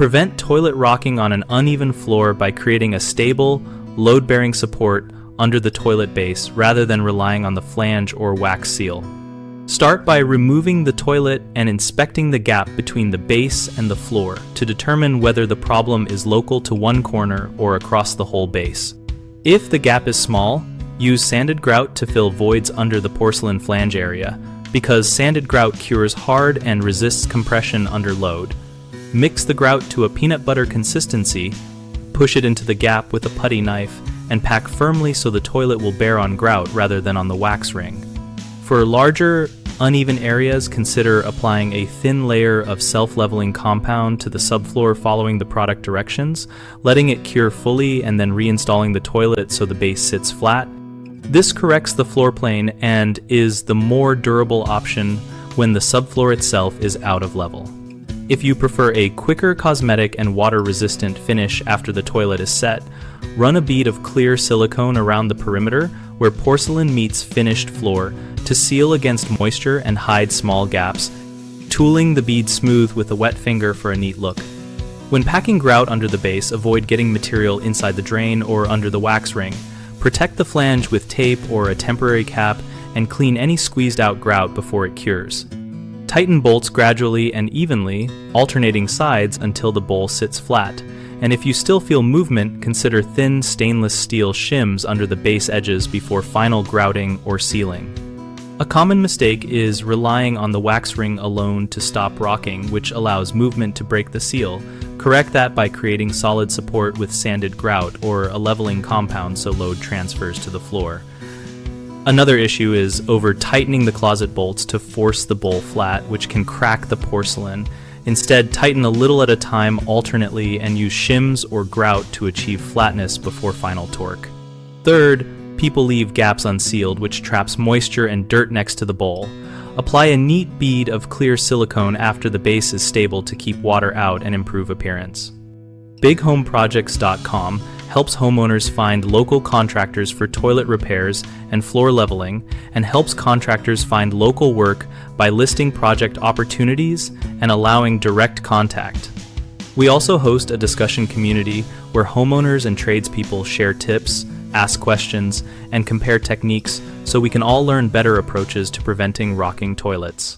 Prevent toilet rocking on an uneven floor by creating a stable, load-bearing support under the toilet base rather than relying on the flange or wax seal. Start by removing the toilet and inspecting the gap between the base and the floor to determine whether the problem is local to one corner or across the whole base. If the gap is small, use sanded grout to fill voids under the porcelain flange area, because sanded grout cures hard and resists compression under load. Mix the grout to a peanut butter consistency, push it into the gap with a putty knife, and pack firmly so the toilet will bear on grout rather than on the wax ring. For larger, uneven areas, consider applying a thin layer of self-leveling compound to the subfloor following the product directions, letting it cure fully and then reinstalling the toilet so the base sits flat. This corrects the floor plane and is the more durable option when the subfloor itself is out of level. If you prefer a quicker cosmetic and water-resistant finish after the toilet is set, run a bead of clear silicone around the perimeter where porcelain meets finished floor to seal against moisture and hide small gaps, tooling the bead smooth with a wet finger for a neat look. When packing grout under the base, avoid getting material inside the drain or under the wax ring. Protect the flange with tape or a temporary cap and clean any squeezed out grout before it cures. Tighten bolts gradually and evenly, alternating sides until the bowl sits flat. And if you still feel movement, consider thin stainless steel shims under the base edges before final grouting or sealing. A common mistake is relying on the wax ring alone to stop rocking, which allows movement to break the seal. Correct that by creating solid support with sanded grout or a leveling compound so load transfers to the floor. Another issue is over-tightening the closet bolts to force the bowl flat, which can crack the porcelain. Instead, tighten a little at a time alternately and use shims or grout to achieve flatness before final torque. Third, people leave gaps unsealed, which traps moisture and dirt next to the bowl. Apply a neat bead of clear silicone after the base is stable to keep water out and improve appearance. BigHomeProjects.com helps homeowners find local contractors for toilet repairs and floor leveling, and helps contractors find local work by listing project opportunities and allowing direct contact. We also host a discussion community where homeowners and tradespeople share tips, ask questions, and compare techniques so we can all learn better approaches to preventing rocking toilets.